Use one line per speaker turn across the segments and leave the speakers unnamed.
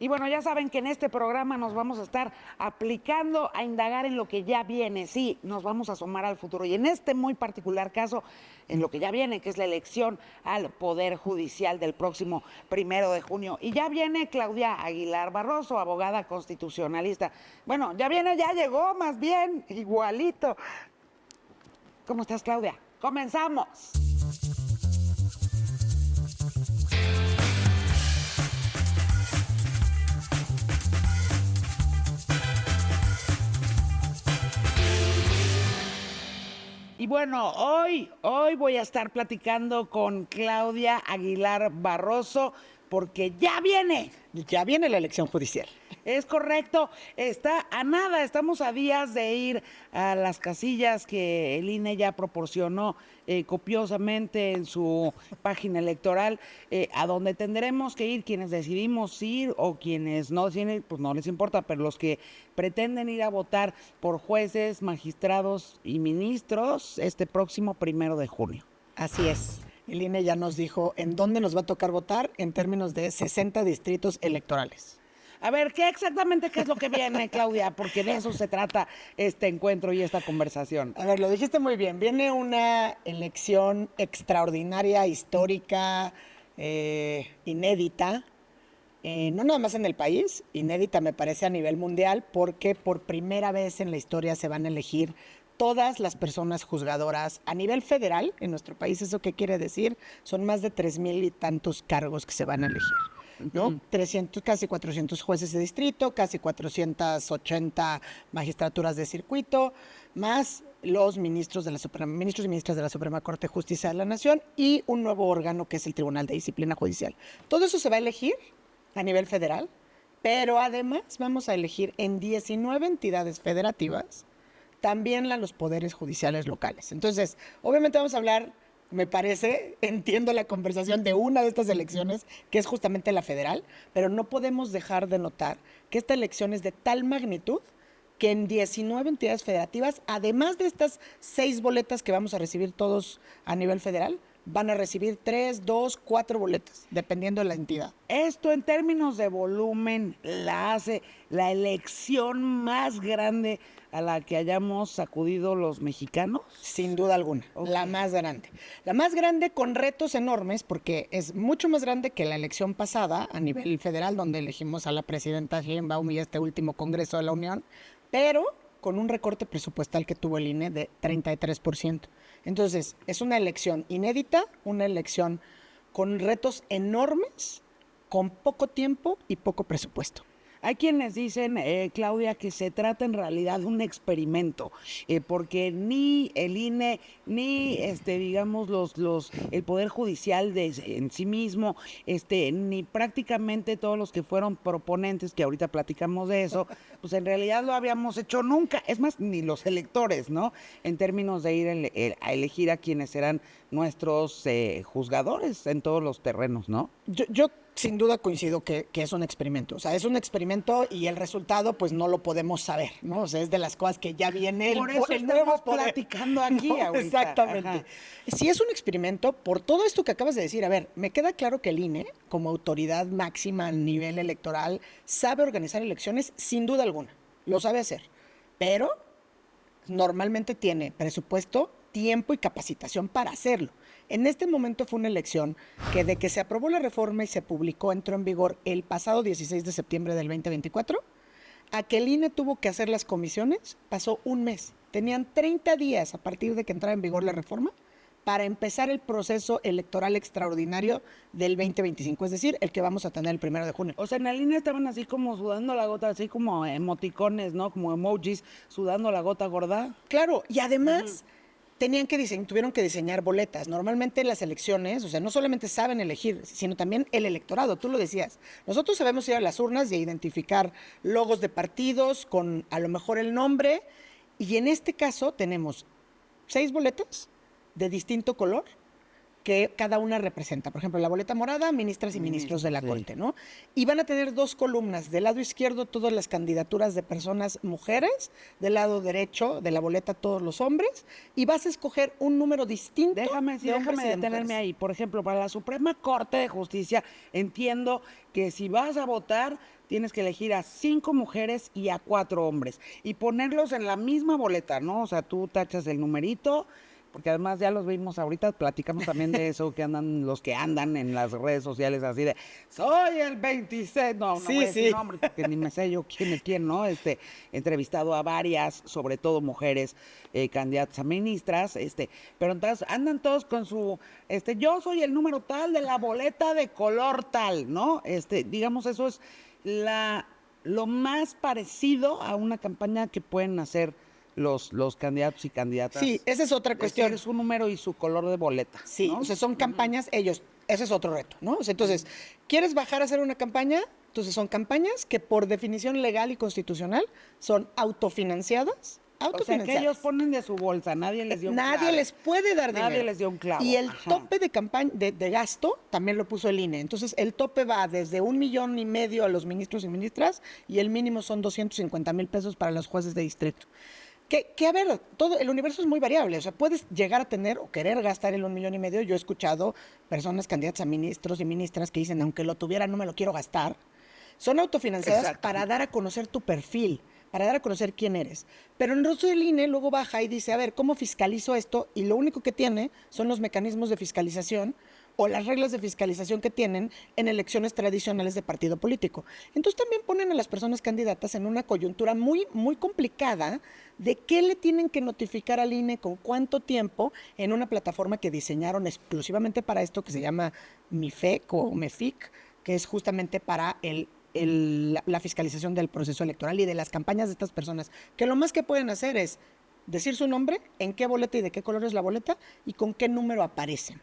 Y bueno, ya saben que en este programa nos vamos a estar aplicando a indagar en lo que ya viene. Sí, nos vamos a asomar al futuro. Y en este muy particular caso, en lo que ya viene, que es la elección al Poder Judicial del próximo 1 de junio. Y ya viene Claudia Aguilar Barroso, abogada constitucionalista. Bueno, ya viene, ya llegó, más bien, igualito. ¿Cómo estás, Claudia? ¡Comenzamos! Y bueno, hoy voy a estar platicando con Claudia Aguilar Barroso porque ya viene.
Ya viene la elección judicial.
Es correcto, está a nada, estamos a días de ir a las casillas que el INE ya proporcionó copiosamente en su página electoral, a donde tendremos que ir quienes decidimos ir o quienes no deciden, pues no les importa, pero los que pretenden ir a votar por jueces, magistrados y ministros este próximo 1 de junio.
Así es. El INE ya nos dijo en dónde nos va a tocar votar en términos de 60 distritos electorales.
A ver, ¿qué es lo que viene, Claudia? Porque de eso se trata este encuentro y esta conversación.
A ver, lo dijiste muy bien. Viene una elección extraordinaria, histórica, inédita, no nada más en el país, inédita me parece a nivel mundial, porque por primera vez en la historia se van a elegir todas las personas juzgadoras a nivel federal en nuestro país. ¿Eso qué quiere decir? Son más de 3,000 y tantos cargos que se van a elegir, ¿no? 300, casi 400 jueces de distrito, casi 480 magistraturas de circuito, más los ministros y ministras de la Suprema Corte de Justicia de la Nación y un nuevo órgano que es el Tribunal de Disciplina Judicial. Todo eso se va a elegir a nivel federal, pero además vamos a elegir en 19 entidades federativas también los poderes judiciales locales. Entonces, obviamente vamos a hablar, me parece, entiendo la conversación de una de estas elecciones, que es justamente la federal, pero no podemos dejar de notar que esta elección es de tal magnitud que en 19 entidades federativas, además de estas 6 boletas que vamos a recibir todos a nivel federal, van a recibir 3, 2, 4 boletas, dependiendo de la entidad.
Esto en términos de volumen la hace la elección más grande a la que hayamos sacudido los mexicanos.
Sin duda alguna, okay. La más grande. La más grande con retos enormes, porque es mucho más grande que la elección pasada a nivel federal, donde elegimos a la presidenta Sheinbaum y este último Congreso de la Unión, pero con un recorte presupuestal que tuvo el INE de 33%. Entonces, es una elección inédita, una elección con retos enormes, con poco tiempo y poco presupuesto.
Hay quienes dicen, Claudia, que se trata en realidad de un experimento, porque ni el INE, ni digamos el Poder Judicial en sí mismo, ni prácticamente todos los que fueron proponentes, que ahorita platicamos de eso, pues en realidad lo habíamos hecho nunca. Es más, ni los electores, ¿no? En términos de ir a elegir a quienes serán nuestros juzgadores en todos los terrenos, ¿no?
Yo sin duda coincido que es un experimento. O sea, es un experimento y el resultado pues no lo podemos saber, ¿no? O sea, es de las cosas que ya viene
el nuevo poder. Platicando aquí
¿no?
ahorita.
Exactamente. Ajá. Si es un experimento, por todo esto que acabas de decir, a ver, me queda claro que el INE, como autoridad máxima a nivel electoral, sabe organizar elecciones sin duda alguna. Lo sabe hacer. Pero normalmente tiene presupuesto, tiempo y capacitación para hacerlo. En este momento fue una elección que de que se aprobó la reforma y se publicó, entró en vigor el pasado 16 de septiembre del 2024, a que el INE tuvo que hacer las comisiones, pasó un mes. Tenían 30 días a partir de que entrara en vigor la reforma para empezar el proceso electoral extraordinario del 2025, es decir, el que vamos a tener el 1 de junio.
O sea, en la línea estaban así como sudando la gota, así como emoticones, ¿no? Como emojis, sudando la gota gorda.
Claro, y además tuvieron que diseñar boletas. Normalmente las elecciones, o sea, no solamente saben elegir, sino también el electorado, tú lo decías. Nosotros sabemos ir a las urnas y identificar logos de partidos con a lo mejor el nombre, y en este caso tenemos 6 boletas de distinto color que cada una representa. Por ejemplo, la boleta morada, ministras y ministros de la Corte, ¿no? Y van a tener 2 columnas. Del lado izquierdo, todas las candidaturas de personas mujeres. Del lado derecho de la boleta, todos los hombres. Y vas a escoger un número distinto
Déjame detenerme ahí. Por ejemplo, para la Suprema Corte de Justicia, entiendo que si vas a votar, tienes que elegir a 5 mujeres y a 4 hombres. Y ponerlos en la misma boleta, ¿no? O sea, tú tachas el numerito, porque además ya los vimos ahorita, platicamos también de eso, que andan, los que andan en las redes sociales así de, soy el 26, no voy a decir nombres, porque ni me sé yo quién es quién, ¿no? He entrevistado a varias, sobre todo mujeres, candidatas a ministras, pero entonces andan todos con su, yo soy el número tal de la boleta de color tal, ¿no? Digamos, eso es lo más parecido a una campaña que pueden hacer los candidatos y candidatas.
Sí, esa es otra cuestión.
Es su número y su color de boleta.
Sí,
¿no?
O sea, son campañas, ese es otro reto, ¿no? O sea, entonces, ¿quieres bajar a hacer una campaña? Entonces, son campañas que por definición legal y constitucional son autofinanciadas.
O sea, que ellos ponen de su bolsa, nadie les dio un clavo.
Nadie les puede dar dinero.
Nadie les dio un clavo.
Y el tope de campaña, de gasto, también lo puso el INE. Entonces, el tope va desde 1,5 millones a los ministros y ministras, y el mínimo son 250,000 pesos para los jueces de distrito. Que a ver, todo el universo es muy variable, o sea, puedes llegar a tener o querer gastar el 1,5 millones. Yo he escuchado personas candidatas a ministros y ministras que dicen, aunque lo tuviera, no me lo quiero gastar. Son autofinanciadas para dar a conocer tu perfil, para dar a conocer quién eres. Pero en el rostro del INE luego baja y dice, a ver, ¿cómo fiscalizo esto? Y lo único que tiene son los mecanismos de fiscalización o las reglas de fiscalización que tienen en elecciones tradicionales de partido político. Entonces también ponen a las personas candidatas en una coyuntura muy, muy complicada de qué le tienen que notificar al INE, con cuánto tiempo, en una plataforma que diseñaron exclusivamente para esto, que se llama MIFEC o MEFIC, que es justamente para la fiscalización del proceso electoral y de las campañas de estas personas, que lo más que pueden hacer es decir su nombre, en qué boleta y de qué color es la boleta y con qué número aparecen,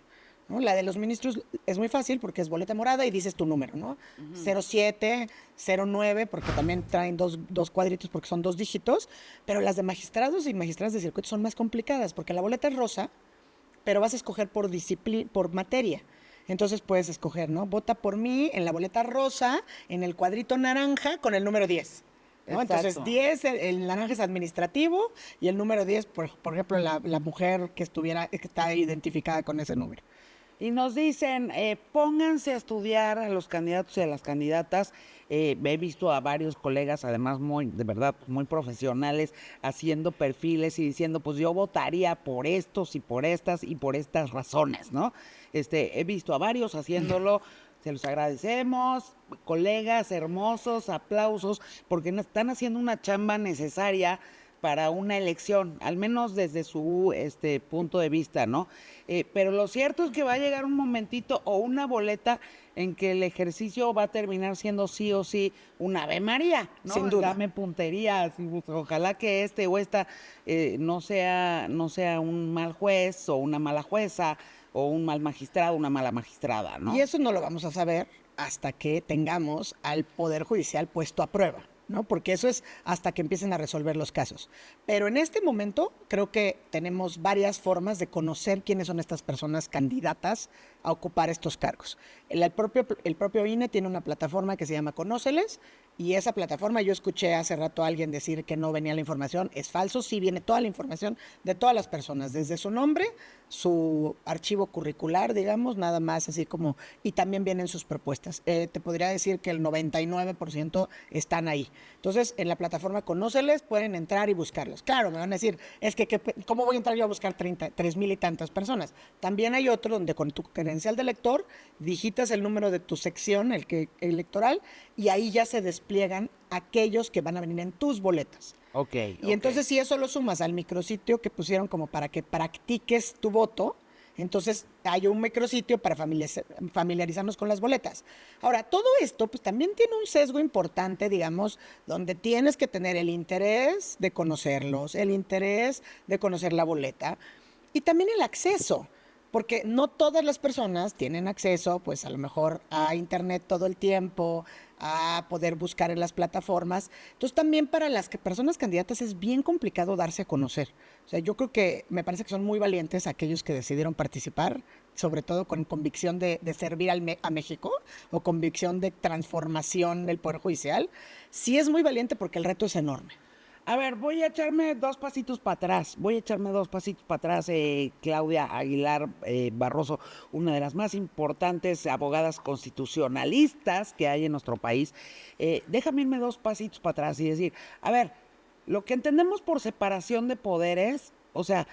¿no? La de los ministros es muy fácil porque es boleta morada y dices tu número, ¿no? 07, 09, porque también traen dos cuadritos porque son 2 dígitos, pero las de magistrados y magistradas de circuito son más complicadas porque la boleta es rosa, pero vas a escoger por materia. Entonces puedes escoger, ¿no? Vota por mí en la boleta rosa, en el cuadrito naranja con el número 10. ¿No? Entonces, 10, el naranja es administrativo y el número 10, por ejemplo, la mujer que está identificada con ese número.
Y nos dicen, pónganse a estudiar a los candidatos y a las candidatas. He visto a varios colegas, además de verdad, muy profesionales, haciendo perfiles y diciendo, pues yo votaría por estos y por estas razones, ¿no? He visto a varios haciéndolo. Se los agradecemos, colegas hermosos, aplausos, porque están haciendo una chamba necesaria para una elección, al menos desde su punto de vista, ¿no? Pero lo cierto es que va a llegar un momentito o una boleta en que el ejercicio va a terminar siendo sí o sí una Ave María, ¿no?
Sin duda.
Dame puntería, ojalá que o esta no sea un mal juez o una mala jueza o un mal magistrado, una mala magistrada, ¿no?
Y eso no lo vamos a saber hasta que tengamos al Poder Judicial puesto a prueba, ¿no? Porque eso es hasta que empiecen a resolver los casos. Pero en este momento creo que tenemos varias formas de conocer quiénes son estas personas candidatas a ocupar estos cargos. El propio INE tiene una plataforma que se llama Conóceles, y esa plataforma, yo escuché hace rato a alguien decir que no venía la información, es falso, sí viene toda la información de todas las personas, desde su nombre, su archivo curricular, digamos, nada más así como, y también vienen sus propuestas. Te podría decir que el 99% están ahí. Entonces, en la plataforma Conóceles pueden entrar y buscarlos. Claro, me van a decir, es que ¿cómo voy a entrar yo a buscar 3,000 y tantas personas? También hay otro donde con tu credencial de lector digitas el número de tu sección, electoral, y ahí ya se despliegan aquellos que van a venir en tus boletas. Y entonces, si eso lo sumas al micrositio que pusieron como para que practiques tu voto, entonces hay un micrositio para familiarizarnos con las boletas. Ahora, todo esto pues también tiene un sesgo importante, digamos, donde tienes que tener el interés de conocerlos, el interés de conocer la boleta y también el acceso. porque no todas las personas tienen acceso, pues a lo mejor a internet todo el tiempo, a poder buscar en las plataformas. Entonces también para las personas candidatas es bien complicado darse a conocer. O sea, yo creo que me parece que son muy valientes aquellos que decidieron participar, sobre todo con convicción de servir a México o convicción de transformación del Poder Judicial. Sí es muy valiente porque el reto es enorme.
A ver, voy a echarme dos pasitos para atrás. Claudia Aguilar Barroso, una de las más importantes abogadas constitucionalistas que hay en nuestro país. Déjame irme dos pasitos para atrás y decir, a ver, lo que entendemos por separación de poderes, o sea,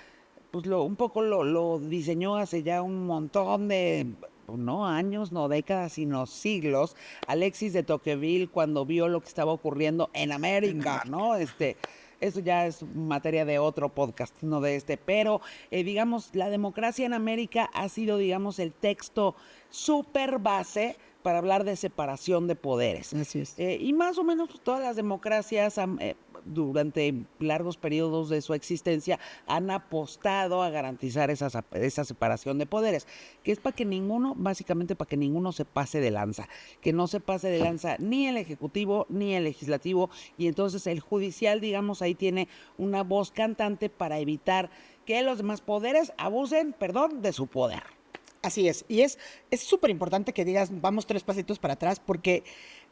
pues un poco lo diseñó hace ya un montón de, no años, no décadas, sino siglos, Alexis de Tocqueville cuando vio lo que estaba ocurriendo en América, ¿no? Eso ya es materia de otro podcast, no de este, pero digamos, la democracia en América ha sido, digamos, el texto súper base para hablar de separación de poderes.
Así es.
Y más o menos todas las democracias durante largos periodos de su existencia han apostado a garantizar esa separación de poderes, que es para que ninguno, básicamente para que ninguno se pase de lanza, que no se pase de lanza ni el ejecutivo ni el legislativo, y entonces el judicial, digamos, ahí tiene una voz cantante para evitar que los demás poderes abusen, perdón, de su poder.
Así es, y es súper importante que digas, vamos 3 pasitos para atrás, porque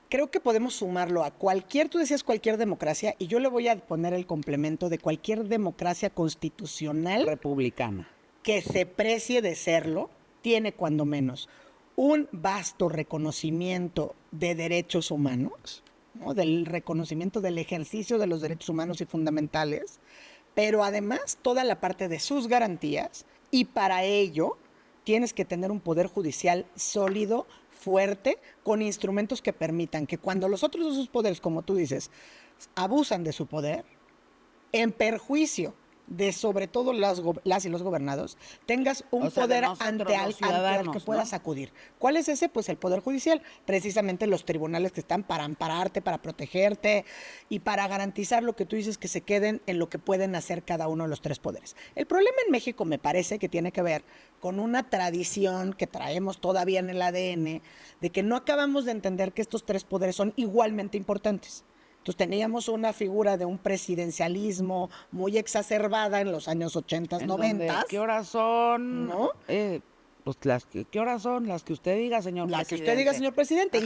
creo que podemos sumarlo a cualquier, tú decías cualquier democracia, y yo le voy a poner el complemento de cualquier democracia constitucional
Republicana.
que se precie de serlo, tiene cuando menos un vasto reconocimiento de derechos humanos, ¿no? Del reconocimiento del ejercicio de los derechos humanos y fundamentales, pero además toda la parte de sus garantías, y para ello tienes que tener un poder judicial sólido, fuerte, con instrumentos que permitan que cuando los otros de sus poderes, como tú dices, abusan de su poder, en perjuicio de sobre todo las y los gobernados, tengas un poder ante al que puedas acudir. ¿Cuál es ese? Pues el Poder Judicial, precisamente los tribunales que están para ampararte, para protegerte y para garantizar lo que tú dices, que se queden en lo que pueden hacer cada uno de los 3 poderes. El problema en México me parece que tiene que ver con una tradición que traemos todavía en el ADN, de que no acabamos de entender que estos 3 poderes son igualmente importantes. Entonces teníamos una figura de un presidencialismo muy exacerbada en los años 80, 90.
¿Qué horas son?
¿No?
Pues ¿qué horas son? Las que usted diga, señor presidente.
Las que usted diga, señor presidente.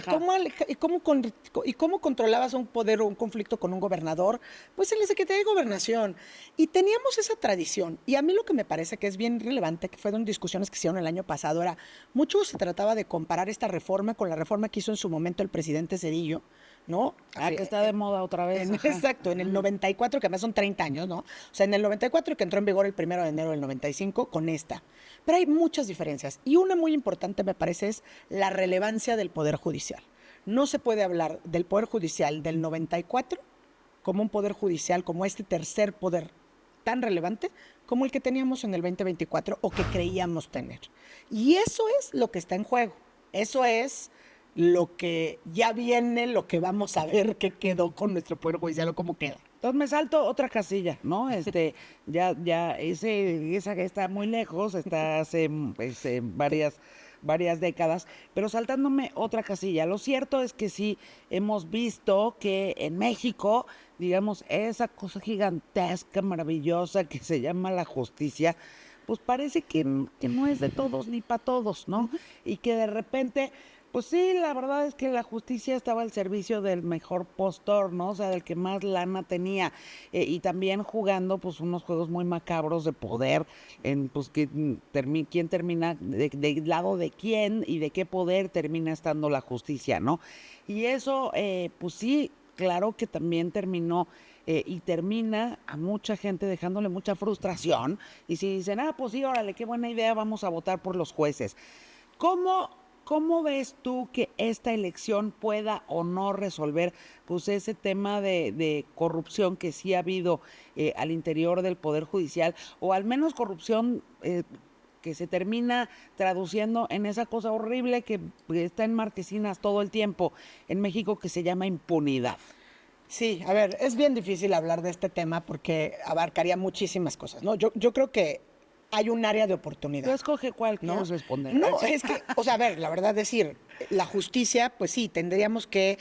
¿Y cómo controlabas un poder o un conflicto con un gobernador? Pues en la Secretaría de Gobernación. Y teníamos esa tradición. Y a mí lo que me parece que es bien relevante, que fueron discusiones que se hicieron el año pasado, era, mucho se trataba de comparar esta reforma con la reforma que hizo en su momento el presidente Zedillo, ¿no?
Que está de moda otra vez.
Exacto, en el 94, que además son 30 años, ¿no? O sea, en el 94, que entró en vigor el 1 de enero del 95, con esta. Pero hay muchas diferencias. Y una muy importante, me parece, es la relevancia del Poder Judicial. No se puede hablar del Poder Judicial del 94 como un Poder Judicial, como este tercer poder tan relevante como el que teníamos en el 2024 o que creíamos tener. Y eso es lo que está en juego. Eso es lo que ya viene, lo que vamos a ver qué quedó con nuestro Poder Judicial o cómo queda.
Entonces me salto otra casilla, ¿no? Esa que está muy lejos, está hace varias décadas, pero saltándome otra casilla. Lo cierto es que sí hemos visto que en México, digamos, esa cosa gigantesca, maravillosa que se llama la justicia, pues parece que no es de todos ni para todos, ¿no? Y que de repente, pues sí, la verdad es que la justicia estaba al servicio del mejor postor, ¿no? O sea, del que más lana tenía. Y también jugando, pues, unos juegos muy macabros de poder, pues, quién termina, del lado de quién y de qué poder termina estando la justicia, ¿no? Y eso, pues sí, claro que también terminó y termina a mucha gente dejándole mucha frustración. Y si dicen, pues sí, órale, qué buena idea, vamos a votar por los jueces. ¿Cómo ves tú que esta elección pueda o no resolver pues ese tema de corrupción que sí ha habido al interior del Poder Judicial, o al menos corrupción que se termina traduciendo en esa cosa horrible que está en marquesinas todo el tiempo en México, que se llama impunidad?
Sí, a ver, es bien difícil hablar de este tema porque abarcaría muchísimas cosas, ¿no? Yo creo que hay un área de
Tú
oportunidad.
escoge cuál
¿No?
quieres responder.
No, es que, o sea, a ver, la verdad decir, la justicia, pues sí, tendríamos que,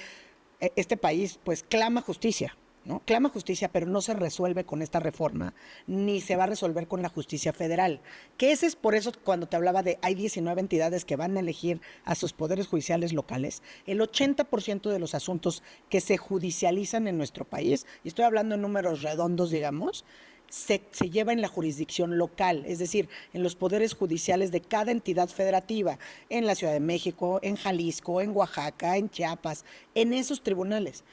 este país, pues clama justicia, ¿no? Clama justicia, pero no se resuelve con esta reforma, ni se va a resolver con la justicia federal. Que ese es por eso cuando te hablaba de hay 19 entidades que van a elegir a sus poderes judiciales locales, el 80% de los asuntos que se judicializan en nuestro país, y estoy hablando en números redondos, digamos, se lleva en la jurisdicción local, es decir, en los poderes judiciales de cada entidad federativa, en la Ciudad de México, en Jalisco, en Oaxaca, en Chiapas, en esos tribunales.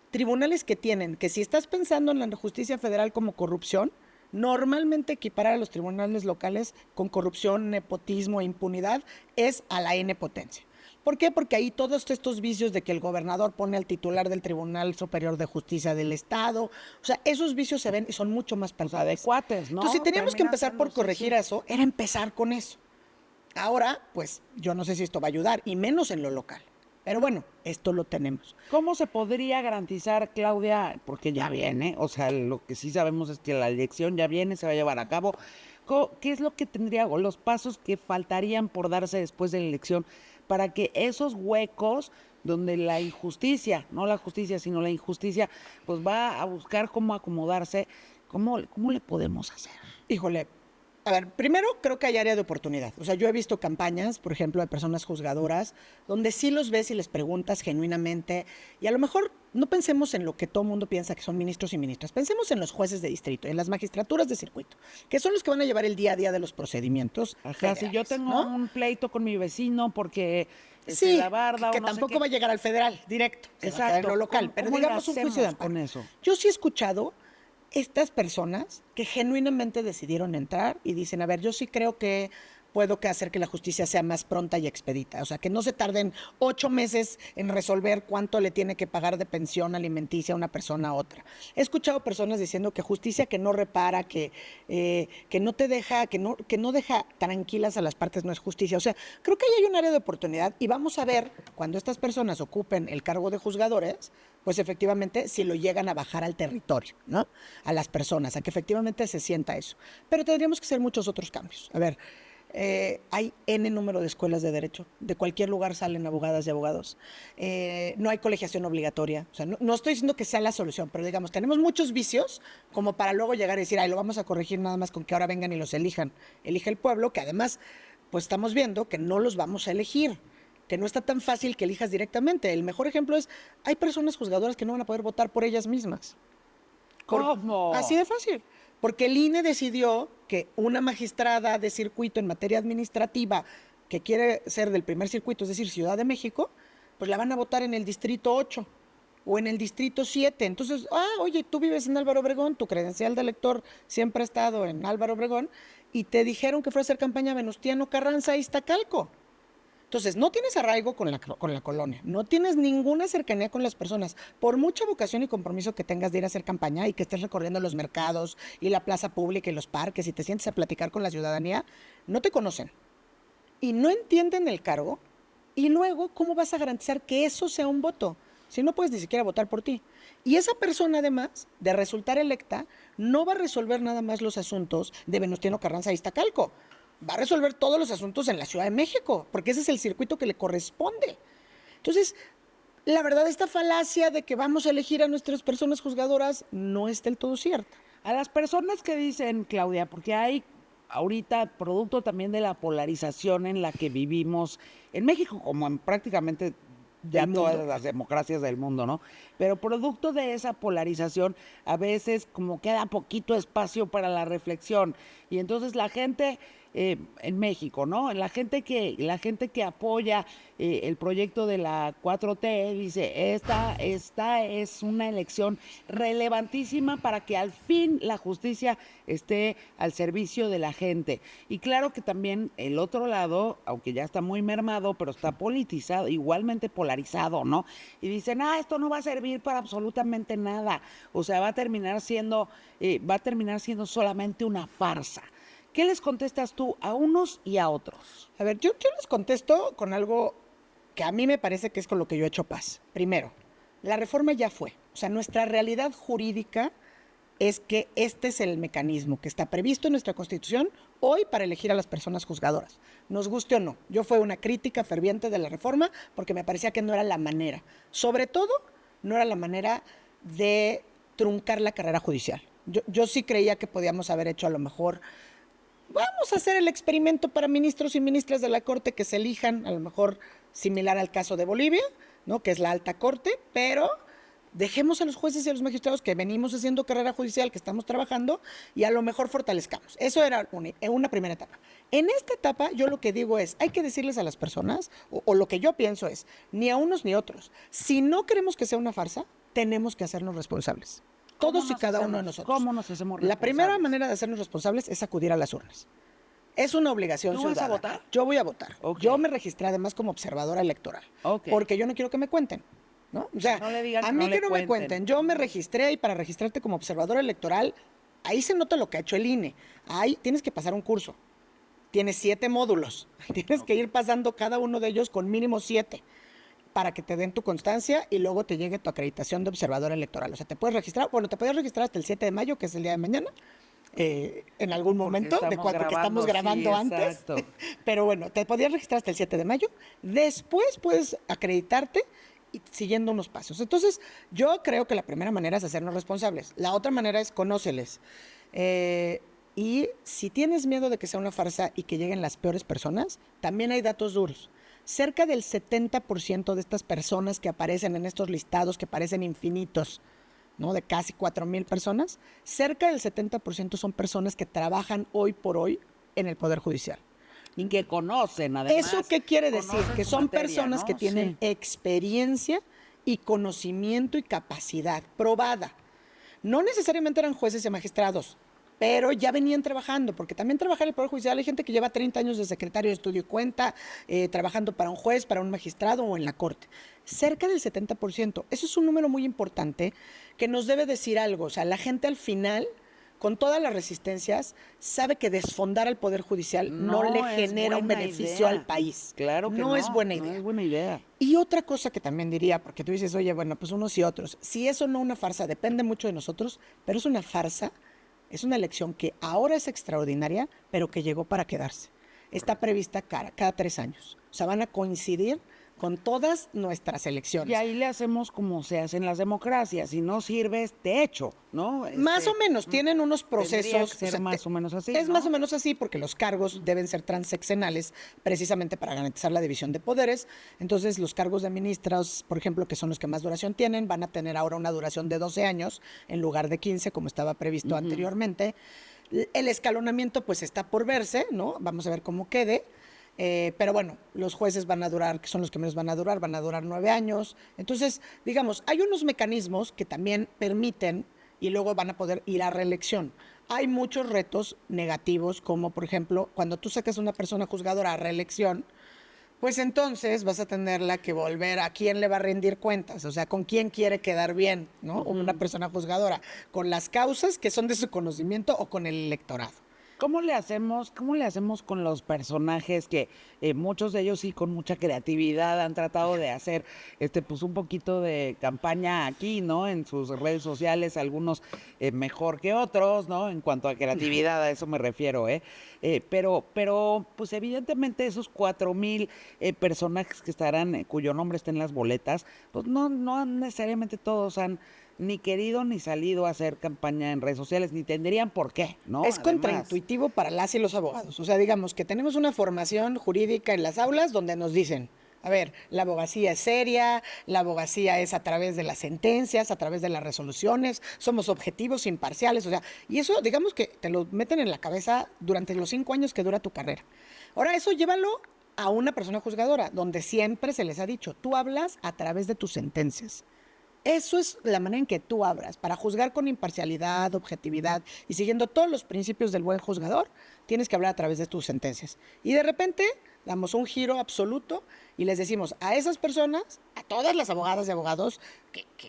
Tribunales que tienen, que si estás pensando en la justicia federal como corrupción, normalmente equiparar a los tribunales locales con corrupción, nepotismo e impunidad es a la N potencia. ¿Por qué? Porque ahí todos estos vicios de que el gobernador pone al titular del Tribunal Superior de Justicia del Estado, o sea, esos vicios se ven y son mucho más palpables.
De cuates, ¿no?
Entonces, si teníamos que
Terminan
empezar por
siendo, sí,
corregir
sí.
eso, era empezar con eso. Ahora, pues, yo no sé si esto va a ayudar, y menos en lo local. Pero bueno, esto lo tenemos.
¿Cómo se podría garantizar, Claudia? Porque ya viene, o sea, lo que sí sabemos es que la elección ya viene, se va a llevar a cabo. ¿Qué es lo que tendría, o los pasos que faltarían por darse después de la elección para que esos huecos donde la injusticia, no la justicia, sino la injusticia, pues va a buscar cómo acomodarse, cómo le podemos hacer?
Híjole, a ver, primero creo que hay área de oportunidad. O sea, yo he visto campañas, por ejemplo, de personas juzgadoras, donde sí los ves y les preguntas genuinamente, y a lo mejor no pensemos en lo que todo el mundo piensa que son ministros y ministras, pensemos en los jueces de distrito, en las magistraturas de circuito, que son los que van a llevar el día a día de los procedimientos.
Ajá, si yo
federales,
tengo
¿no?
un pleito con mi vecino porque
Sí,
la barda
que
o no sé
tampoco
qué.
va a llegar al federal directo, se va a quedar en
Exacto.
lo local,
¿Cómo-
pero
cómo le
digamos un juicio de
hacemos
amparo.
con eso?
Yo sí he escuchado estas personas que genuinamente decidieron entrar y dicen, a ver, yo sí creo que puedo hacer que la justicia sea más pronta y expedita, o sea, que no se tarden 8 meses en resolver cuánto le tiene que pagar de pensión alimenticia a una persona a otra. He escuchado personas diciendo que justicia que no repara, que no te deja, que no deja tranquilas a las partes no es justicia. O sea, creo que ahí hay un área de oportunidad y vamos a ver cuando estas personas ocupen el cargo de juzgadores, pues efectivamente si lo llegan a bajar al territorio, ¿no? A las personas, a que efectivamente se sienta eso. Pero tendríamos que hacer muchos otros cambios. A ver, hay N número de escuelas de derecho, de cualquier lugar salen abogadas y abogados. No hay colegiación obligatoria. O sea, no estoy diciendo que sea la solución, pero digamos, tenemos muchos vicios como para luego llegar y decir, ay, lo vamos a corregir nada más con que ahora vengan y los elijan. Elige el pueblo, que además, pues estamos viendo que no los vamos a elegir, que no está tan fácil que elijas directamente. El mejor ejemplo es, hay personas juzgadoras que no van a poder votar por ellas mismas.
¿Cómo?
Así de fácil. Porque el INE decidió que una magistrada de circuito en materia administrativa que quiere ser del primer circuito, es decir, Ciudad de México, pues la van a votar en el distrito 8 o en el distrito 7. Entonces, oye, tú vives en Álvaro Obregón, tu credencial de elector siempre ha estado en Álvaro Obregón, y te dijeron que fue a hacer campaña Venustiano Carranza a Iztacalco. Entonces, no tienes arraigo con la colonia, no tienes ninguna cercanía con las personas. Por mucha vocación y compromiso que tengas de ir a hacer campaña y que estés recorriendo los mercados y la plaza pública y los parques y te sientes a platicar con la ciudadanía, no te conocen y no entienden el cargo. Y luego, ¿cómo vas a garantizar que eso sea un voto? Si no puedes ni siquiera votar por ti. Y esa persona, además de resultar electa, no va a resolver nada más los asuntos de Venustiano Carranza y Iztacalco. Va a resolver todos los asuntos en la Ciudad de México, porque ese es el circuito que le corresponde. Entonces, la verdad, esta falacia de que vamos a elegir a nuestras personas juzgadoras no es del todo cierta.
A las personas que dicen, Claudia, porque hay ahorita producto también de la polarización en la que vivimos en México, como en prácticamente ya todas las democracias del mundo, ¿no? Pero producto de esa polarización, a veces como queda poquito espacio para la reflexión. Y entonces la gente en México, ¿no? La gente que apoya el proyecto de la 4T dice, esta es una elección relevantísima para que al fin la justicia esté al servicio de la gente. Y claro que también el otro lado, aunque ya está muy mermado, pero está politizado, igualmente polarizado, ¿no? Y dicen, esto no va a servir para absolutamente nada. O sea, va a terminar siendo solamente una farsa. ¿Qué les contestas tú a unos y a otros?
A ver, yo les contesto con algo que a mí me parece que es con lo que yo he hecho paz. Primero, la reforma ya fue. O sea, nuestra realidad jurídica es que este es el mecanismo que está previsto en nuestra Constitución hoy para elegir a las personas juzgadoras, nos guste o no. Yo fui una crítica ferviente de la reforma porque me parecía que no era la manera. Sobre todo, no era la manera de truncar la carrera judicial. Yo sí creía que podíamos haber hecho a lo mejor, vamos a hacer el experimento para ministros y ministras de la Corte que se elijan, a lo mejor similar al caso de Bolivia, ¿no? Que es la alta corte, pero dejemos a los jueces y a los magistrados que venimos haciendo carrera judicial, que estamos trabajando, y a lo mejor fortalezcamos. Eso era una primera etapa. En esta etapa, yo lo que digo es, hay que decirles a las personas, o lo que yo pienso es, ni a unos ni a otros. Si no queremos que sea una farsa, tenemos que hacernos responsables. Todos y cada uno de nosotros.
¿Cómo nos hacemos responsables?
La primera manera de hacernos responsables es acudir a las urnas. Es una obligación
¿Tú
ciudadana.
vas a votar?
Yo voy a votar.
Okay.
Yo me registré además como observadora electoral.
Okay.
Porque yo no quiero que me cuenten. ¿No? O sea,
no le digan
a mí que no me
cuenten.
cuenten. Yo me registré y para registrarte como observadora electoral, ahí se nota lo que ha hecho el INE. Ahí tienes que pasar un curso. Tienes 7 módulos. Tienes que ir pasando cada uno de ellos con mínimo 7 para que te den tu constancia y luego te llegue tu acreditación de observadora electoral. O sea, te puedes registrar, bueno, te puedes registrar hasta el 7 de mayo, que es el día de mañana, en algún momento, porque estamos grabando
sí,
antes. Pero bueno, te podías registrar hasta el 7 de mayo. Después puedes acreditarte y siguiendo unos pasos. Entonces, yo creo que la primera manera es hacernos responsables. La otra manera es conóceles. Y si tienes miedo de que sea una farsa y que lleguen las peores personas, también hay datos duros. Cerca del 70% de estas personas que aparecen en estos listados, que parecen infinitos, ¿no? De casi 4,000 personas, cerca del 70% son personas que trabajan hoy por hoy en el Poder Judicial.
Y que conocen, además.
¿Eso qué quiere decir? Que son
materia,
personas, ¿no?, que tienen experiencia y conocimiento y capacidad probada. No necesariamente eran jueces y magistrados, pero ya venían trabajando, porque también trabajar en el Poder Judicial hay gente que lleva 30 años de secretario de estudio y cuenta, trabajando para un juez, para un magistrado o en la corte. Cerca del 70%. Eso es un número muy importante que nos debe decir algo. O sea, la gente al final, con todas las resistencias, sabe que desfondar al Poder Judicial no le genera un beneficio al país.
Claro que no.
No es buena idea.
No es buena idea.
Y otra cosa que también diría, porque tú dices, oye, bueno, pues unos y otros. Si eso no es una farsa, depende mucho de nosotros, pero es una farsa. Es una elección que ahora es extraordinaria, pero que llegó para quedarse. Está prevista cada 3 años. O sea, van a coincidir con todas nuestras elecciones.
Y ahí le hacemos como se hacen las democracias. Si no sirves, te echo, ¿no?
Más o menos, tienen unos procesos.
Tendría que ser más o menos así,
Es
¿no?
más o menos así, porque los cargos deben ser transeccionales, precisamente para garantizar la división de poderes. Entonces, los cargos de ministros, por ejemplo, que son los que más duración tienen, van a tener ahora una duración de 12 años, en lugar de 15, como estaba previsto anteriormente. El escalonamiento, pues, está por verse, ¿no? Vamos a ver cómo quede. Pero bueno, los jueces van a durar, que son los que menos van a durar 9 años. Entonces, digamos, hay unos mecanismos que también permiten y luego van a poder ir a reelección. Hay muchos retos negativos, como por ejemplo, cuando tú sacas a una persona juzgadora a reelección, pues entonces vas a tenerla que volver a quién le va a rendir cuentas, o sea, con quién quiere quedar bien, ¿no? Una persona juzgadora, con las causas que son de su conocimiento o con el electorado.
¿Cómo le hacemos con los personajes que muchos de ellos sí con mucha creatividad han tratado de hacer pues un poquito de campaña aquí, ¿no? En sus redes sociales, algunos mejor que otros, ¿no? En cuanto a creatividad, a eso me refiero, pero pues evidentemente esos 4,000 personajes que estarán, cuyo nombre está en las boletas, pues no necesariamente todos han ni querido ni salido a hacer campaña en redes sociales, ni tendrían por qué, ¿no?
Es contraintuitivo para las y los abogados. O sea, digamos que tenemos una formación jurídica en las aulas donde nos dicen, a ver, la abogacía es seria, la abogacía es a través de las sentencias, a través de las resoluciones, somos objetivos, imparciales, o sea, y eso digamos que te lo meten en la cabeza durante los 5 años que dura tu carrera. Ahora, eso llévalo a una persona juzgadora, donde siempre se les ha dicho, tú hablas a través de tus sentencias. Eso es la manera en que tú abras. Para juzgar con imparcialidad, objetividad y siguiendo todos los principios del buen juzgador, tienes que hablar a través de tus sentencias. Y de repente damos un giro absoluto y les decimos a esas personas, a todas las abogadas y abogados,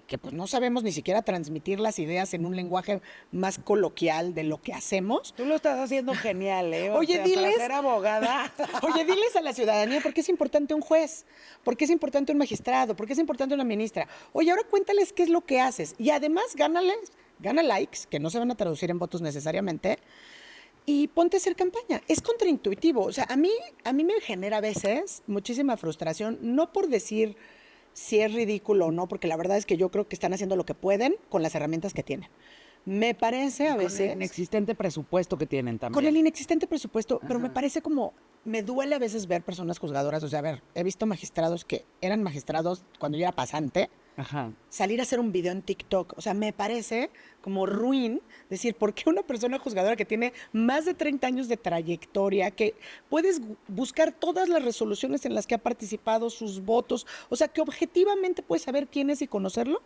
que pues no sabemos ni siquiera transmitir las ideas en un lenguaje más coloquial de lo que hacemos.
Tú lo estás haciendo genial, ¿eh?
Oye, diles,
para ser abogada.
Oye, diles a la ciudadanía por qué es importante un juez, por qué es importante un magistrado, por qué es importante una ministra. Oye, ahora cuéntales qué es lo que haces y además gánales gana likes, que no se van a traducir en votos necesariamente, y ponte a hacer campaña. Es contraintuitivo. O sea, a mí me genera a veces muchísima frustración, no por decir si es ridículo o no, porque la verdad es que yo creo que están haciendo lo que pueden con las herramientas que tienen. Me parece a
Con el
veces,
inexistente presupuesto que tienen también.
con el inexistente presupuesto, pero me parece como, me duele a veces ver personas juzgadoras. O sea, a ver, he visto magistrados que eran magistrados cuando yo era pasante,
Ajá.
salir a hacer un video en TikTok. O sea, me parece como ruin decir, ¿por qué una persona juzgadora que tiene más de 30 años de trayectoria, que puedes buscar todas las resoluciones en las que ha participado, sus votos, o sea, que objetivamente puedes saber quién es y conocerlo,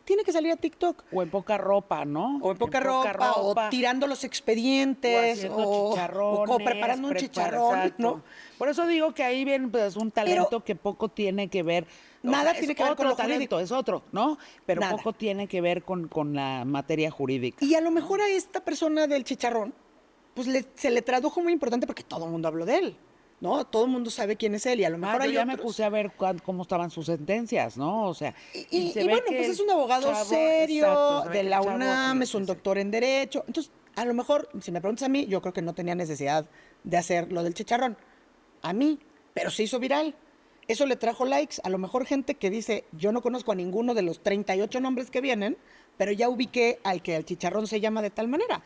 tiene que salir a TikTok?
O en poca ropa, ¿no?
O en poca ropa, o tirando los expedientes, o preparando un chicharrón,
exacto.
¿no?
Por eso digo que ahí viene pues, un talento
Pero
que poco tiene que ver.
nada
Es
tiene que ver con
otro
lo
talento,
jurídico.
es otro, ¿no? Pero
Nada.
poco tiene que ver con la materia jurídica.
Y a lo mejor a esta persona del chicharrón, pues se le tradujo muy importante porque todo el mundo habló de él, ¿no? Todo el mundo sabe quién es él y a lo mejor
Yo
hay
ya me
otros.
puse a ver cómo estaban sus sentencias, ¿no? O sea,
Y
se ve
bueno,
que
pues
el
es un abogado
chavo-
serio,
exacto, se ve
de
que
la
el chavo,
UNAM,
sí,
es un
sí, sí.
doctor en Derecho. Entonces, a lo mejor, si me preguntas a mí, yo creo que no tenía necesidad de hacer lo del chicharrón. A mí, pero se hizo viral. Eso le trajo likes. A lo mejor gente que dice, yo no conozco a ninguno de los 38 nombres que vienen, pero ya ubiqué al que el chicharrón se llama de tal manera.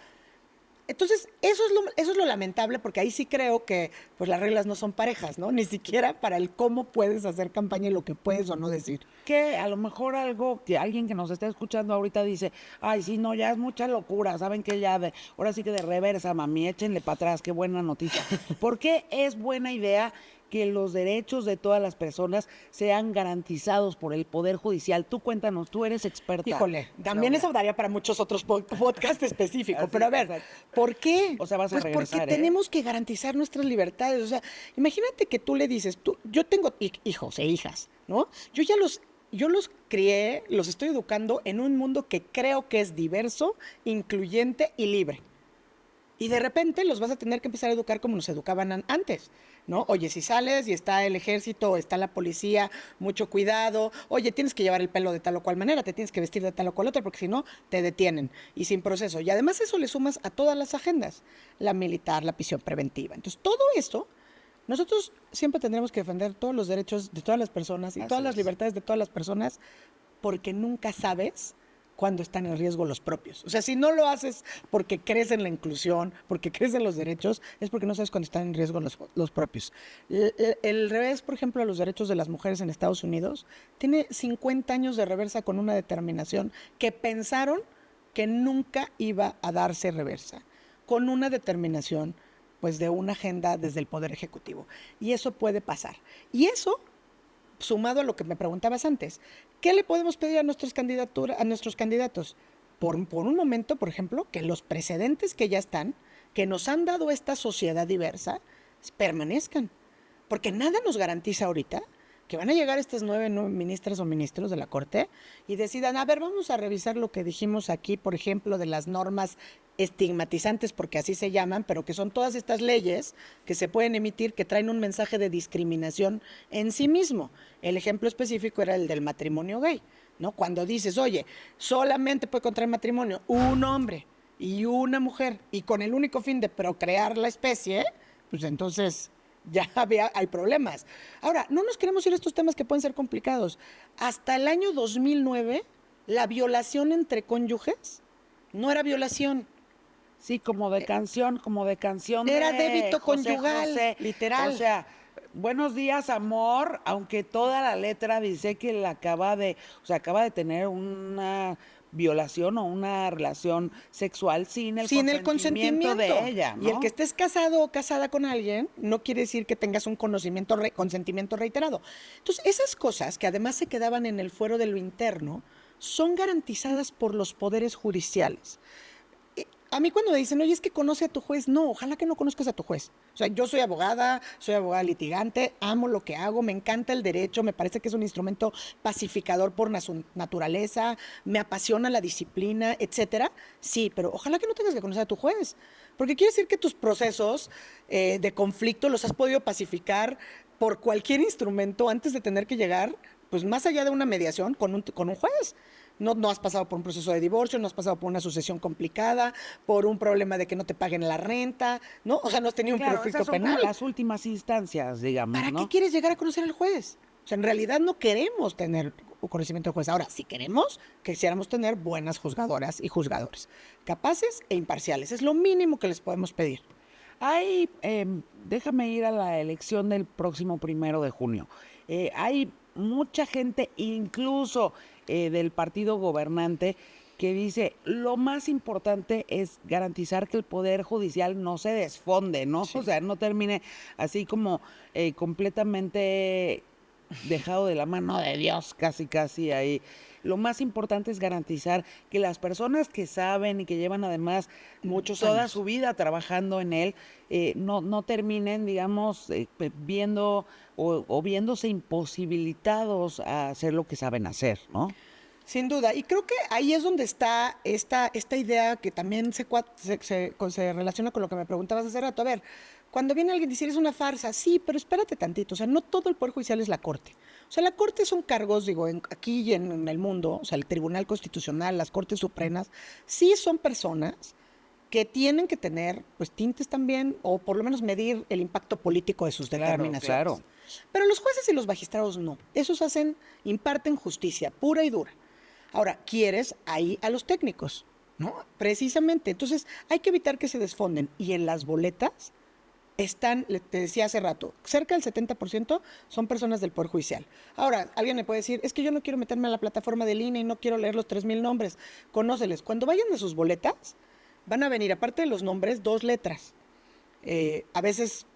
Entonces, eso es lo lamentable, porque ahí sí creo que pues las reglas no son parejas, ¿no? Ni siquiera para el cómo puedes hacer campaña y lo que puedes o no decir.
Que a lo mejor algo que alguien que nos está escuchando ahorita dice, ay, sí, no, ya es mucha locura, saben que ya ahora sí que de reversa, mami, échenle para atrás, qué buena noticia. ¿Por qué es buena idea que los derechos de todas las personas sean garantizados por el Poder Judicial? Tú cuéntanos, tú eres experta.
Híjole, también
Claudia.
eso daría para muchos otros podcasts específicos,
Así,
pero a ver,
exacto.
¿por qué?
O sea, vas a
Pues
regresar,
porque
¿eh?
tenemos que garantizar nuestras libertades. O sea, imagínate que tú le dices, yo tengo hijos e hijas, ¿no? Yo los crié, los estoy educando en un mundo que creo que es diverso, incluyente y libre. Y de repente los vas a tener que empezar a educar como nos educaban antes, ¿no? Oye, si sales y está el ejército o está la policía, mucho cuidado. Oye, tienes que llevar el pelo de tal o cual manera, te tienes que vestir de tal o cual otra, porque si no, te detienen y sin proceso. Y además eso le sumas a todas las agendas, la militar, la prisión preventiva. Entonces, todo esto, nosotros siempre tendremos que defender todos los derechos de todas las personas y
Así
todas las
es.
libertades de todas las personas, porque nunca sabes cuando están en riesgo los propios. O sea, si no lo haces porque crees en la inclusión, porque crees en los derechos, es porque no sabes cuando están en riesgo los propios. El revés, por ejemplo, a los derechos de las mujeres en Estados Unidos, tiene 50 años de reversa con una determinación que pensaron que nunca iba a darse reversa, con una determinación pues de una agenda desde el Poder Ejecutivo. Y eso puede pasar. Y eso sumado a lo que me preguntabas antes, ¿qué le podemos pedir a nuestros candidatos? Por un momento, por ejemplo, que los precedentes que ya están, que nos han dado esta sociedad diversa, permanezcan. Porque nada nos garantiza ahorita que van a llegar estas nueve ministras o ministros de la Corte y decidan, a ver, vamos a revisar lo que dijimos aquí, por ejemplo, de las normas estigmatizantes, porque así se llaman, pero que son todas estas leyes que se pueden emitir que traen un mensaje de discriminación en sí mismo. El ejemplo específico era el del matrimonio gay, ¿no? Cuando dices, oye, solamente puede contraer matrimonio un hombre y una mujer y con el único fin de procrear la especie, pues entonces ya hay problemas. Ahora, no nos queremos ir a estos temas que pueden ser complicados. Hasta el año 2009, la violación entre cónyuges no era violación.
Sí, como de canción
Era
de
débito
José
conyugal,
José.
literal.
O sea, buenos días, amor, aunque toda la letra dice que acaba de tener una violación o una relación sexual sin el consentimiento de ella, ¿no?
Y el que estés casado o casada con alguien no quiere decir que tengas un consentimiento reiterado. Entonces, esas cosas que además se quedaban en el fuero de lo interno son garantizadas por los poderes judiciales. A mí cuando me dicen, oye, es que conoce a tu juez, no, ojalá que no conozcas a tu juez. O sea, yo soy abogada litigante, amo lo que hago, me encanta el derecho, me parece que es un instrumento pacificador por naturaleza, me apasiona la disciplina, etcétera. Sí, pero ojalá que no tengas que conocer a tu juez, porque quiere decir que tus procesos de conflicto los has podido pacificar por cualquier instrumento antes de tener que llegar, pues más allá de una mediación con un juez. No has pasado por un proceso de divorcio, no has pasado por una sucesión complicada, por un problema de que no te paguen la renta, ¿no? O sea, no has tenido un
Claro,
conflicto
esas son como
penal.
las últimas instancias, digamos,
¿Para qué
¿no?
quieres llegar a conocer al juez? O sea, en realidad no queremos tener un conocimiento del juez. Ahora, si queremos, quisiéramos tener buenas juzgadoras y juzgadores, capaces e imparciales. Es lo mínimo que les podemos pedir.
Hay, déjame ir a la elección del próximo 1 de junio. Hay mucha gente, incluso del partido gobernante, que dice lo más importante es garantizar que el poder judicial no se desfonde, ¿no?
Sí.
O sea, no termine así como completamente dejado de la mano de Dios, casi, casi ahí. Lo más importante es garantizar que las personas que saben y que llevan además
Muchos
toda
años.
su vida trabajando en él, no terminen, digamos, viendo o viéndose imposibilitados a hacer lo que saben hacer, ¿no?
Sin duda, y creo que ahí es donde está esta idea que también se relaciona con lo que me preguntabas hace rato. A ver, cuando viene alguien a decir es una farsa, sí, pero espérate tantito, o sea, no todo el Poder Judicial es la Corte. O sea, la Corte son cargos, digo, aquí y en el mundo, o sea, el Tribunal Constitucional, las Cortes Supremas, sí son personas que tienen que tener, pues, tintes también, o por lo menos medir el impacto político de sus
Claro,
determinaciones.
claro.
Pero los jueces y los magistrados no. Esos imparten justicia pura y dura. Ahora, quieres ahí a los técnicos, ¿no? Precisamente. Entonces, hay que evitar que se desfonden. Y en las boletas están, te decía hace rato, cerca del 70% son personas del Poder Judicial. Ahora, alguien me puede decir, es que yo no quiero meterme a la plataforma del INE y no quiero leer los 3,000 nombres. Conóceles. Cuando vayan a sus boletas, van a venir, aparte de los nombres, 2 letras. A veces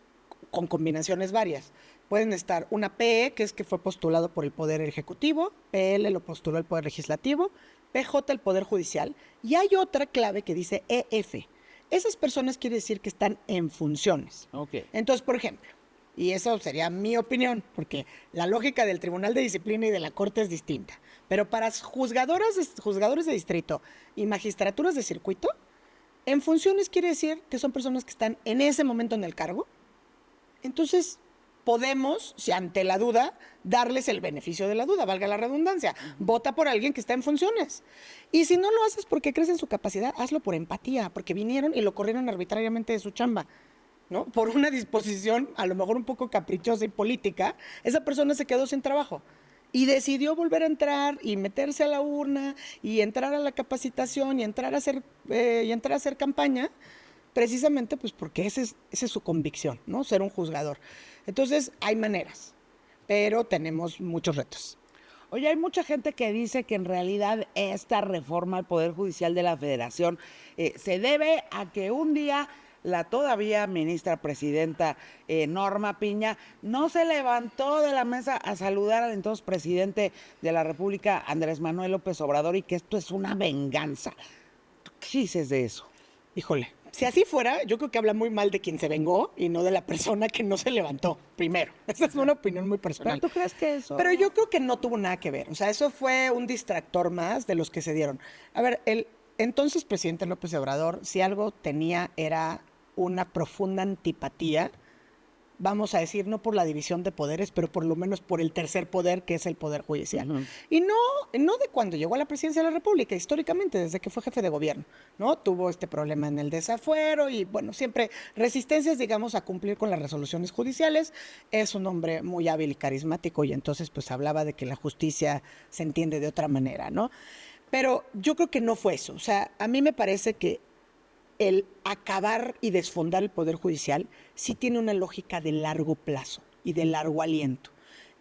con combinaciones varias. Pueden estar una PE, que es que fue postulado por el Poder Ejecutivo, PL lo postuló el Poder Legislativo, PJ el Poder Judicial, y hay otra clave que dice EF. Esas personas quiere decir que están en funciones.
Ok.
Entonces, por ejemplo, y eso sería mi opinión, porque la lógica del Tribunal de Disciplina y de la Corte es distinta, pero para juzgadores de distrito y magistraturas de circuito, en funciones quiere decir que son personas que están en ese momento en el cargo. Entonces, podemos, si ante la duda, darles el beneficio de la duda, valga la redundancia. Vota por alguien que está en funciones. Y si no lo haces porque crees en su capacidad, hazlo por empatía, porque vinieron y lo corrieron arbitrariamente de su chamba, ¿no? Por una disposición a lo mejor un poco caprichosa y política, esa persona se quedó sin trabajo y decidió volver a entrar y meterse a la urna y entrar a la capacitación y entrar a hacer campaña, precisamente pues porque esa es su convicción, ¿no? Ser un juzgador. Entonces, hay maneras, pero tenemos muchos retos.
Oye, hay mucha gente que dice que en realidad esta reforma al Poder Judicial de la Federación se debe a que un día la todavía ministra presidenta Norma Piña no se levantó de la mesa a saludar al entonces presidente de la República, Andrés Manuel López Obrador, y que esto es una venganza. ¿Tú qué dices de eso?
Híjole, si así fuera, yo creo que habla muy mal de quien se vengó y no de la persona que no se levantó primero. Esa es una opinión muy personal.
¿Pero tú crees que eso?
Pero yo creo que no tuvo nada que ver. O sea, eso fue un distractor más de los que se dieron. A ver, el entonces presidente López Obrador, si algo tenía, era una profunda antipatía, vamos a decir, no por la división de poderes, pero por lo menos por el tercer poder, que es el Poder Judicial. Y no de cuando llegó a la presidencia de la República, históricamente, desde que fue jefe de gobierno, ¿no? Tuvo este problema en el desafuero y, bueno, siempre resistencias, digamos, a cumplir con las resoluciones judiciales. Es un hombre muy hábil y carismático y entonces, pues, hablaba de que la justicia se entiende de otra manera, ¿no? Pero yo creo que no fue eso. O sea, a mí me parece que el acabar y desfondar el Poder Judicial sí tiene una lógica de largo plazo y de largo aliento,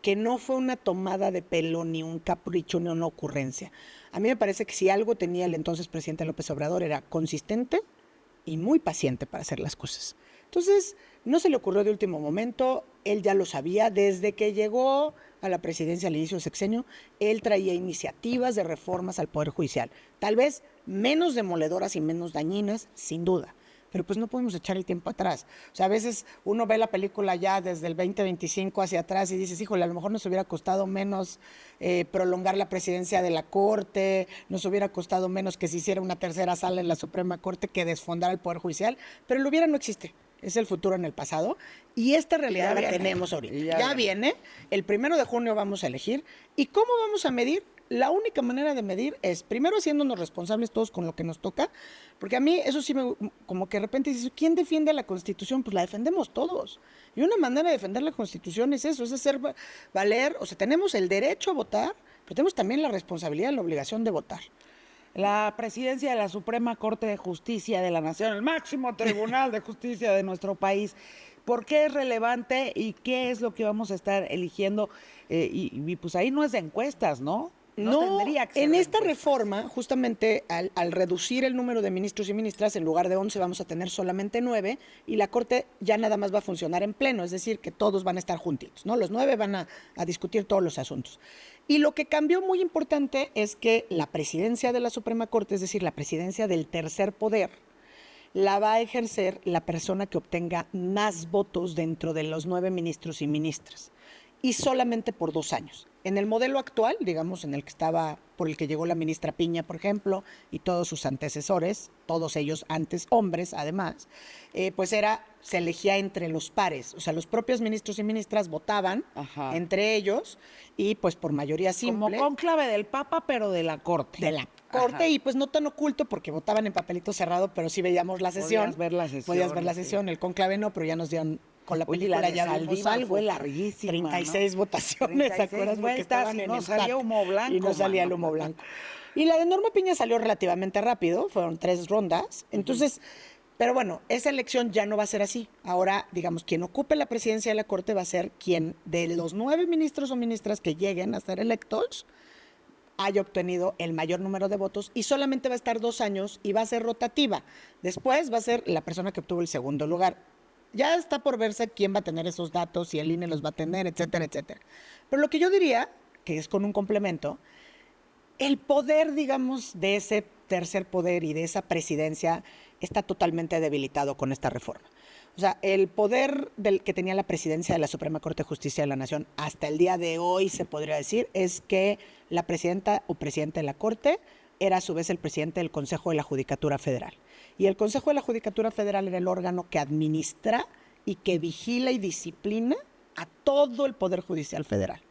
que no fue una tomada de pelo, ni un capricho, ni una ocurrencia. A mí me parece que si algo tenía el entonces presidente López Obrador era consistente y muy paciente para hacer las cosas. Entonces, no se le ocurrió de último momento, él ya lo sabía, desde que llegó a la presidencia al inicio del sexenio, él traía iniciativas de reformas al Poder Judicial, tal vez menos demoledoras y menos dañinas, sin duda, pero pues no podemos echar el tiempo atrás. O sea, a veces uno ve la película ya desde el 2025 hacia atrás y dices, híjole, a lo mejor nos hubiera costado menos prolongar la presidencia de la Corte, nos hubiera costado menos que se hiciera una tercera sala en la Suprema Corte que desfondar el Poder Judicial, pero el hubiera no existe. Es el futuro en el pasado y esta realidad la tenemos ahorita. Ya viene, el 1 de junio vamos a elegir. ¿Y cómo vamos a medir? la única manera de medir es, primero, haciéndonos responsables todos con lo que nos toca, porque a mí eso sí como que de repente dices, ¿quién defiende la Constitución? Pues la defendemos todos. Y una manera de defender la Constitución es eso, es hacer valer, o sea, tenemos el derecho a votar, pero tenemos también la responsabilidad y la obligación de votar.
La presidencia de la Suprema Corte de Justicia de la Nación, el máximo tribunal de justicia de nuestro país, ¿por qué es relevante y qué es lo que vamos a estar eligiendo? Y pues ahí no es de encuestas, ¿no?
No,
tendría que ser
en
de
esta
encuestas.
reforma, justamente al reducir el número de ministros y ministras, en lugar de 11 vamos a tener solamente 9, y la Corte ya nada más va a funcionar en pleno, es decir, que todos van a estar juntitos, ¿no? Los 9 van a discutir todos los asuntos. Y lo que cambió muy importante es que la presidencia de la Suprema Corte, es decir, la presidencia del tercer poder, la va a ejercer la persona que obtenga más votos dentro de los 9 ministros y ministras, y solamente por 2 años. En el modelo actual, digamos, en el que estaba, por el que llegó la ministra Piña, por ejemplo, y todos sus antecesores, todos ellos antes hombres, además, pues se elegía entre los pares, o sea, los propios ministros y ministras votaban entre ellos, y pues por mayoría simple.
Como cónclave del Papa, pero de la Corte.
De la Corte, y pues no tan oculto, porque votaban en papelito cerrado, pero sí veíamos la sesión.
Podías ver la sesión.
Podías ver la sesión, el cónclave no, pero ya nos dieron... Con la película
la de
ya vimos
Saldívar
algo.
fue larguísima,
36
¿no?
votaciones,
36
¿te acuerdas? Porque estaban
y
en
no
empate.
salía humo blanco.
Y no salía el humo blanco. Y la de Norma Piña salió relativamente rápido, fueron 3 rondas. Entonces, pero bueno, esa elección ya no va a ser así. Ahora, digamos, quien ocupe la presidencia de la Corte va a ser quien de los 9 ministros o ministras que lleguen a ser electos haya obtenido el mayor número de votos, y solamente va a estar 2 años y va a ser rotativa. Después va a ser la persona que obtuvo el segundo lugar. Ya está por verse quién va a tener esos datos, si el INE los va a tener, etcétera, etcétera. Pero lo que yo diría, que es con un complemento, el poder, digamos, de ese tercer poder y de esa presidencia está totalmente debilitado con esta reforma. O sea, el poder que tenía la presidencia de la Suprema Corte de Justicia de la Nación hasta el día de hoy, se podría decir, es que la presidenta o presidente de la Corte era a su vez el presidente del Consejo de la Judicatura Federal. Y el Consejo de la Judicatura Federal era el órgano que administra y que vigila y disciplina a todo el Poder Judicial Federal.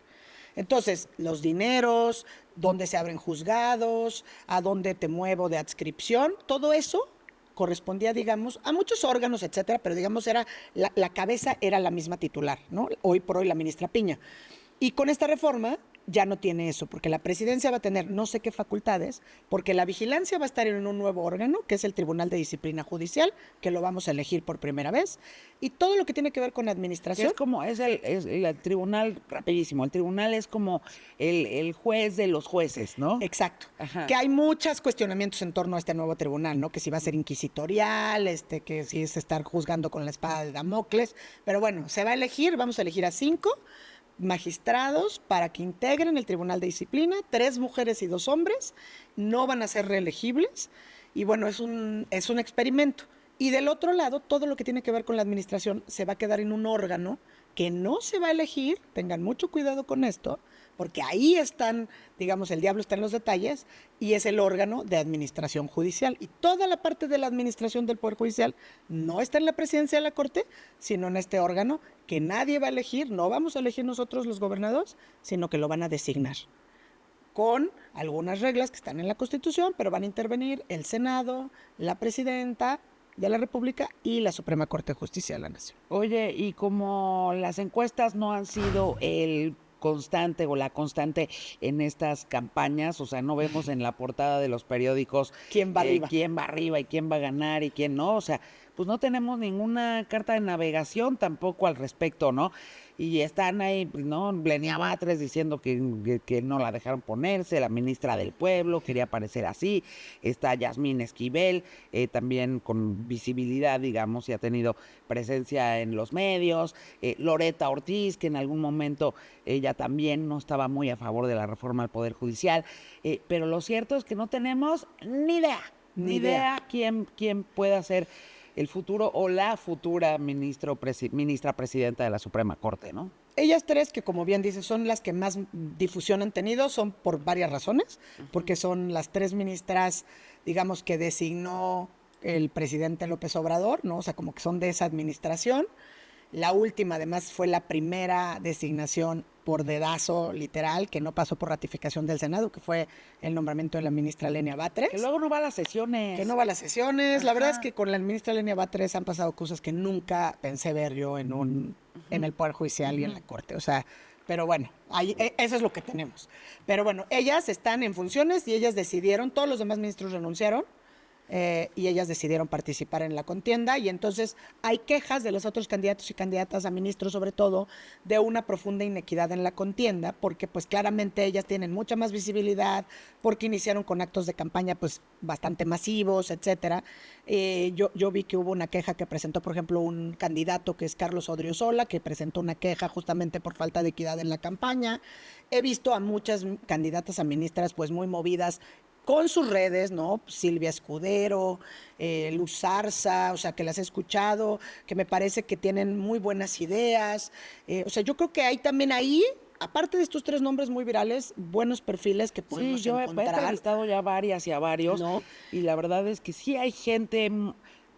Entonces, los dineros, dónde se abren juzgados, a dónde te muevo de adscripción, todo eso correspondía, digamos, a muchos órganos, etcétera, pero digamos la cabeza era la misma titular, ¿no? Hoy por hoy la ministra Piña. Y con esta reforma ya no tiene eso, porque la presidencia va a tener no sé qué facultades, porque la vigilancia va a estar en un nuevo órgano, que es el Tribunal de Disciplina Judicial, que lo vamos a elegir por primera vez, y todo lo que tiene que ver con administración.
Es el tribunal, rapidísimo, el tribunal es como el juez de los jueces, ¿no?
Exacto.
Ajá.
Que hay muchos cuestionamientos en torno a este nuevo tribunal, ¿no? Que si va a ser inquisitorial, que si es estar juzgando con la espada de Damocles, pero bueno, se va a elegir, vamos a elegir a 5 magistrados para que integren el Tribunal de Disciplina, 3 mujeres y 2 hombres, no van a ser reelegibles, y bueno, es un experimento. Y del otro lado, todo lo que tiene que ver con la administración se va a quedar en un órgano que no se va a elegir, tengan mucho cuidado con esto, porque ahí están, digamos, el diablo está en los detalles, y es el órgano de administración judicial. Y toda la parte de la administración del Poder Judicial no está en la presidencia de la Corte, sino en este órgano que nadie va a elegir, no vamos a elegir nosotros los gobernadores, sino que lo van a designar con algunas reglas que están en la Constitución, pero van a intervenir el Senado, la presidenta de la República y la Suprema Corte de Justicia de la Nación.
Oye, y como las encuestas no han sido el constante o la constante en estas campañas, o sea, no vemos en la portada de los periódicos
quién va arriba
y quién va a ganar y quién no, o sea, pues no tenemos ninguna carta de navegación tampoco al respecto, ¿no? Y están ahí, ¿no? Lenia Batres diciendo que no la dejaron ponerse, la ministra del Pueblo quería aparecer así, está Yasmín Esquivel, también con visibilidad, digamos, y ha tenido presencia en los medios, Loretta Ortiz, que en algún momento ella también no estaba muy a favor de la reforma al Poder Judicial, pero lo cierto es que no tenemos ni idea quién pueda ser el futuro o la futura ministra presidenta de la Suprema Corte, ¿no?
Ellas 3, que como bien dices, son las que más difusión han tenido, son por varias razones, porque son las 3 ministras, digamos, que designó el presidente López Obrador, ¿no? O sea, como que son de esa administración. La última, además, fue la primera designación por dedazo literal, que no pasó por ratificación del Senado, que fue el nombramiento de la ministra Lenia Batres.
Que luego no va a las sesiones.
Que no va a las sesiones.
Ajá.
La verdad es que con la ministra Lenia Batres han pasado cosas que nunca pensé ver yo en el Poder Judicial y en la Corte. O sea, pero bueno, eso es lo que tenemos. Pero bueno, ellas están en funciones y ellas decidieron, todos los demás ministros renunciaron, y ellas decidieron participar en la contienda, y entonces hay quejas de los otros candidatos y candidatas a ministros, sobre todo, de una profunda inequidad en la contienda, porque pues claramente ellas tienen mucha más visibilidad, porque iniciaron con actos de campaña pues bastante masivos, etcétera. Yo vi que hubo una queja que presentó, por ejemplo, un candidato que es Carlos Odriozola, que presentó una queja justamente por falta de equidad en la campaña. He visto a muchas candidatas a ministras pues muy movidas con sus redes, ¿no? Silvia Escudero, Luz Zarza, o sea, que las he escuchado, que me parece que tienen muy buenas ideas. O sea, yo creo que hay también ahí, aparte de estos 3 nombres muy virales, buenos perfiles que podemos
yo he
encontrar.
entrevistado ya varias y a varios,
¿No?
y la verdad es que sí hay gente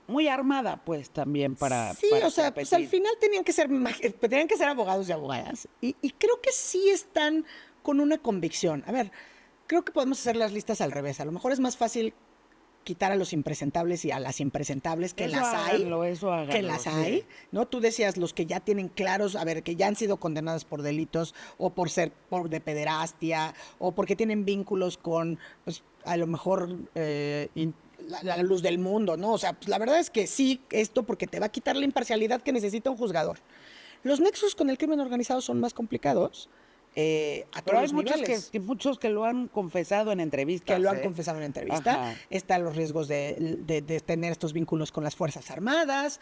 muy armada, pues, también para
Sí,
para
o sea, pues al
competir.
final tenían que ser abogados y abogadas. Y creo que sí están con una convicción. A ver, creo que podemos hacer las listas al revés. A lo mejor es más fácil quitar a los impresentables y a las impresentables, que
Eso
las hay,
háganlo,
que las hay,
sí.
¿no? Tú decías los que ya tienen claros, a ver, que ya han sido condenadas por delitos o por de pederastia o porque tienen vínculos con, pues, a lo mejor la luz del mundo, ¿no? O sea, pues la verdad es que sí, esto porque te va a quitar la imparcialidad que necesita un juzgador. Los nexos con el crimen organizado son más complicados. A
Pero
todos
hay
los niveles.
muchos que lo han confesado en entrevistas.
Que lo han confesado en entrevista.
Ajá.
Están los riesgos de tener estos vínculos con las Fuerzas Armadas.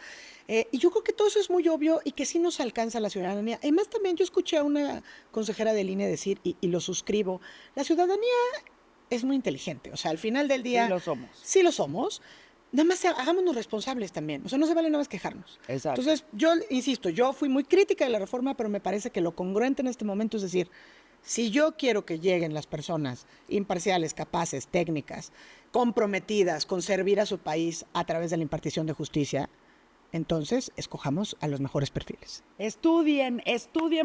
Y yo creo que todo eso es muy obvio y que sí nos alcanza a la ciudadanía. Además, también yo escuché a una consejera del INE decir, y lo suscribo, la ciudadanía es muy inteligente. O sea, al final del día...
Sí lo somos.
Sí lo somos. Nada más hagámonos responsables también. O sea, no se vale nada más quejarnos.
Exacto.
Entonces, yo insisto, yo fui muy crítica de la reforma, pero me parece que lo congruente en este momento es decir, si yo quiero que lleguen las personas imparciales, capaces, técnicas, comprometidas con servir a su país a través de la impartición de justicia, entonces escojamos a los mejores perfiles.
Estudien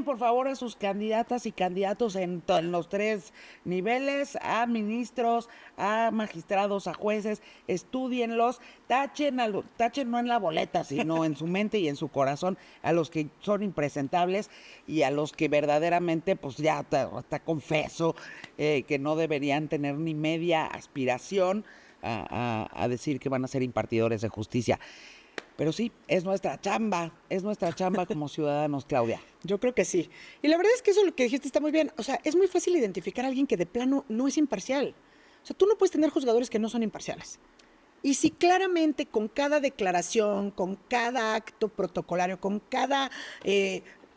por favor a sus candidatas y candidatos en los 3 niveles, a ministros, a magistrados, a jueces, estúdienlos, tachen no en la boleta, sino en su mente y en su corazón a los que son impresentables y a los que verdaderamente, pues ya hasta confeso que no deberían tener ni media aspiración a decir que van a ser impartidores de justicia. Pero sí, es nuestra chamba como ciudadanos, Claudia.
Yo creo que sí. Y la verdad es que eso lo que dijiste está muy bien. O sea, es muy fácil identificar a alguien que de plano no es imparcial. O sea, tú no puedes tener juzgadores que no son imparciales. Y si claramente con cada declaración, con cada acto protocolario, con cada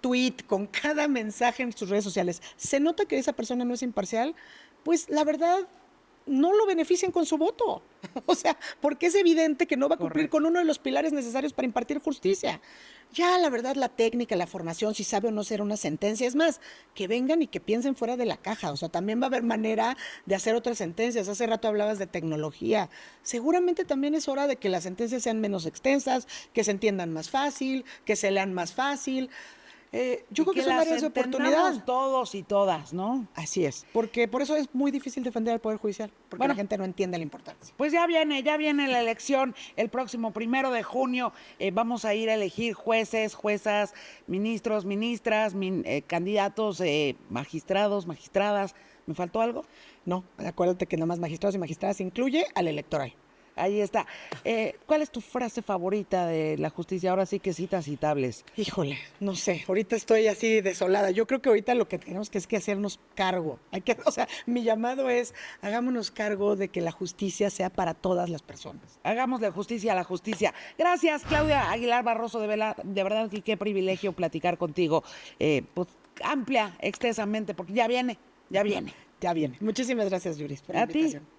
tweet, con cada mensaje en sus redes sociales, se nota que esa persona no es imparcial, pues la verdad no lo benefician con su voto. O sea, porque es evidente que no va a cumplir con uno de los pilares necesarios para impartir justicia. Ya, la verdad, la técnica, la formación, si sabe o no ser una sentencia, es más, que vengan y que piensen fuera de la caja. O sea, también va a haber manera de hacer otras sentencias. Hace rato hablabas de tecnología. Seguramente también es hora de que las sentencias sean menos extensas, que se entiendan más fácil, que se lean más fácil. Yo creo que son áreas de oportunidad.
Todos y todas, ¿no?
Así es, porque por eso es muy difícil defender al Poder Judicial, porque
Bueno,
la gente no entiende la importancia.
Pues ya viene la elección el próximo 1 de junio. Vamos a ir a elegir jueces, juezas, ministros, ministras, candidatos, magistrados, magistradas. ¿Me faltó algo?
No, acuérdate que nada más magistrados y magistradas incluye al electoral.
Ahí está. ¿Cuál es tu frase favorita de la justicia? Ahora sí que citas citables.
Híjole, no sé, ahorita estoy así desolada. Yo creo que ahorita lo que tenemos que es que hacernos cargo. O sea, mi llamado es, hagámonos cargo de que la justicia sea para todas las personas.
Hagámosle justicia a la justicia. Gracias, Claudia Aguilar Barroso, de verdad que qué privilegio platicar contigo. Pues amplia, extensamente, porque ya viene.
Ya viene. Muchísimas gracias, Yuris, por la
A ti.
invitación.